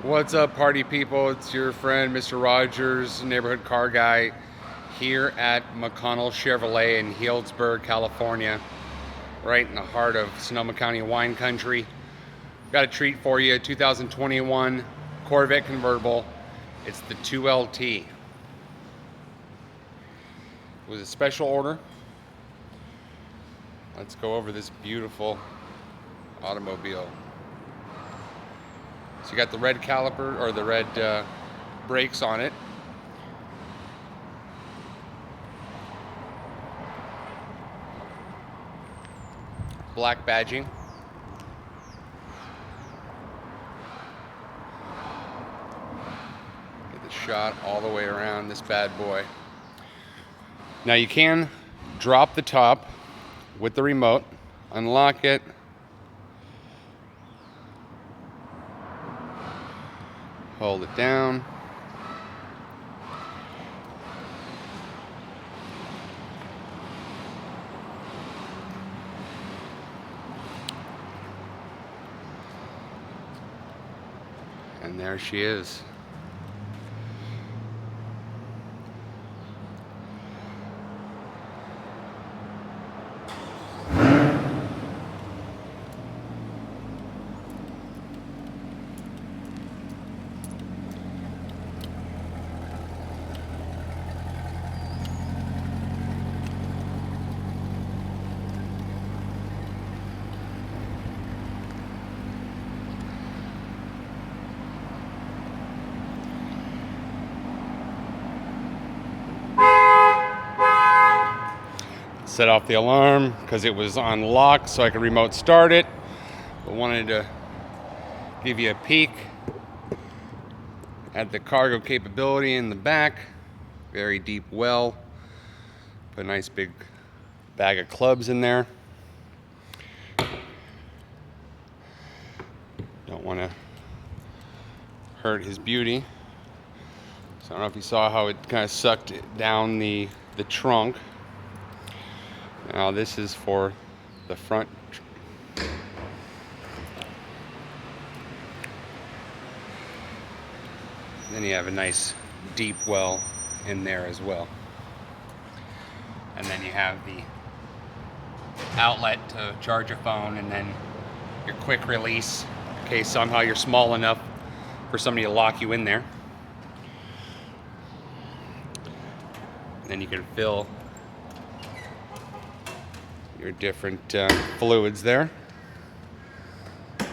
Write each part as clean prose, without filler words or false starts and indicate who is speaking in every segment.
Speaker 1: What's up, party people? It's your friend, Mr. Rogers, neighborhood car guy, here at McConnell Chevrolet in Healdsburg, California, right in the heart of Sonoma County wine country. Got a treat for you, 2021 Corvette convertible. It's the 2LT. It was a special order. Let's go over this beautiful automobile. So you got the red caliper, or the red brakes on it. Black badging. Get the shot all the way around this bad boy. Now you can drop the top with the remote, unlock it, hold it down, and there she is. Set off the alarm because it was on lock, so I could remote start it, but wanted to give you a peek at the cargo capability in the back. Very deep well. Put a nice big bag of clubs in there. Don't want to hurt his beauty. So I don't know if you saw how it kind of sucked down the trunk. Now this is for the front. Then you have a nice deep well in there as well. And then you have the outlet to charge your phone, and then your quick release in case somehow you're small enough for somebody to lock you in there. Then you can fill your different fluids there. Get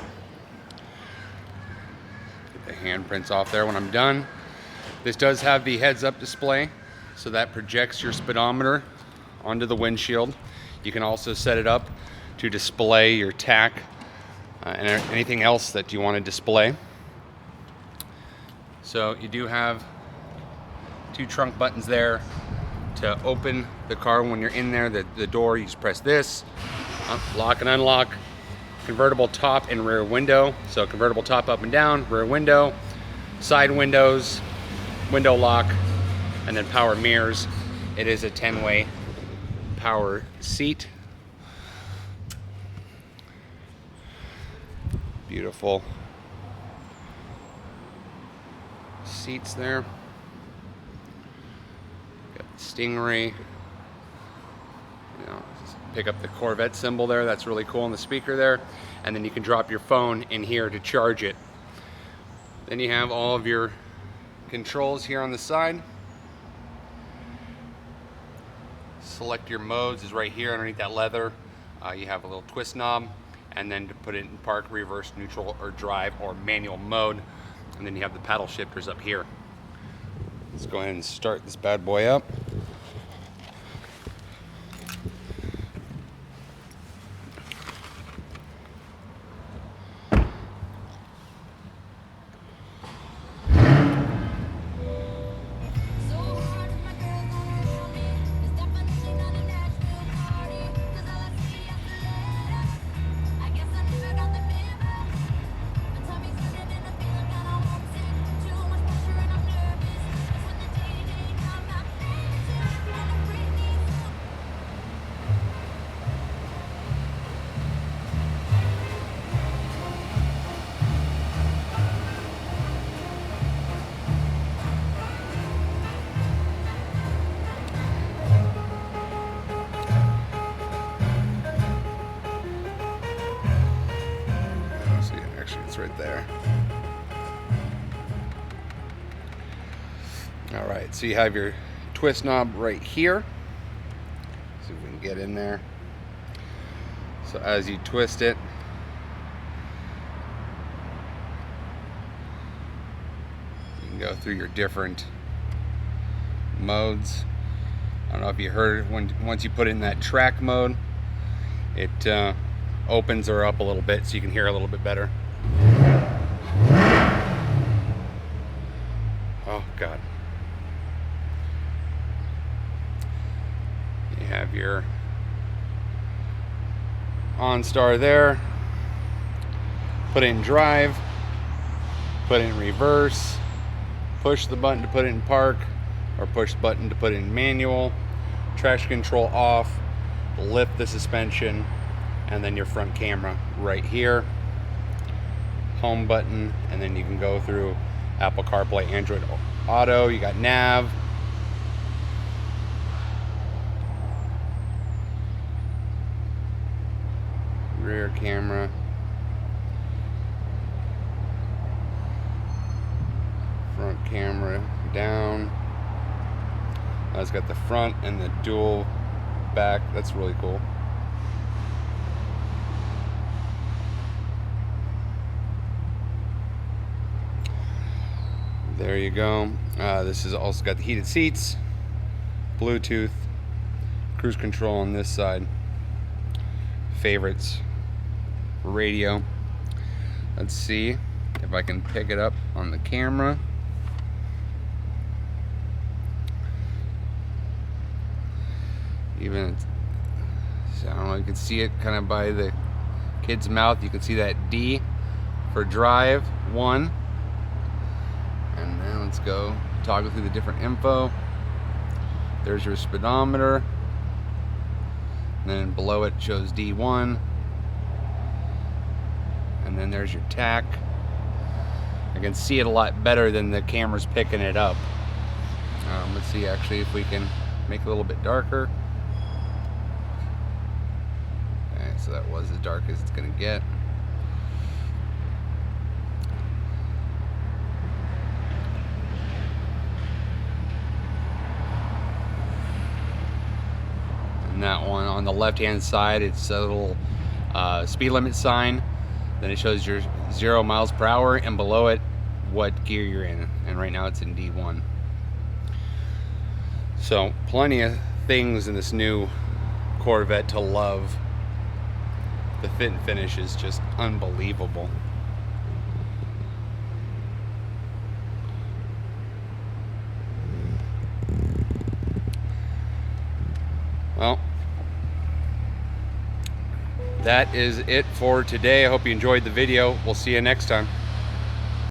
Speaker 1: the handprints off there when I'm done. This does have the heads-up display, so that projects your speedometer onto the windshield. You can also set it up to display your tack and anything else that you want to display. So you do have two trunk buttons there to open the car when you're in there. The door, you just press this, lock and unlock. Convertible top and rear window. So convertible top up and down, rear window, side windows, window lock, and then power mirrors. It is a 10-way power seat. Beautiful seats there. Stingray, pick up the Corvette symbol there. That's really cool on the speaker there. And then you can drop your phone in here to charge it. Then you have all of your controls here on the side. Select your modes is right here underneath that leather. You have a little twist knob, and then to put it in park, reverse, neutral, or drive, or manual mode. And then you have the paddle shifters up here. Let's go ahead and start this bad boy up. Actually, it's right there. All right, so you have your twist knob right here. See if we can get in there. So as you twist it, you can go through your different modes. I don't know if you heard, once you put it in that track mode, it opens her up a little bit so you can hear a little bit better. Oh God. You have your OnStar there. Put it in drive, put it in reverse, push the button to put it in park, or push the button to put it in manual, traction control off, lift the suspension, and then your front camera right here, home button, and then you can go through Apple CarPlay, Android Auto, you got nav, rear camera, front camera down. It's got the front and the dual back. That's really cool. There you go. This has also got the heated seats, Bluetooth, cruise control on this side, favorites, radio. Let's see if I can pick it up on the camera. Even, I don't know, you can see it kind of by the kid's mouth. You can see that D for drive 1. And then let's go toggle through the different info. There's your speedometer. And then below it shows D1. And then there's your tack. I can see it a lot better than the camera's picking it up. Let's see actually if we can make it a little bit darker. Okay, so that was as dark as it's gonna get. And that one on the left hand side, it's a little speed limit sign. Then it shows your 0 miles per hour, and below it what gear you're in, and right now it's in D1. So plenty of things in this new Corvette to love. The fit and finish is just unbelievable. Well, that is it for today. I hope you enjoyed the video. We'll see you next time.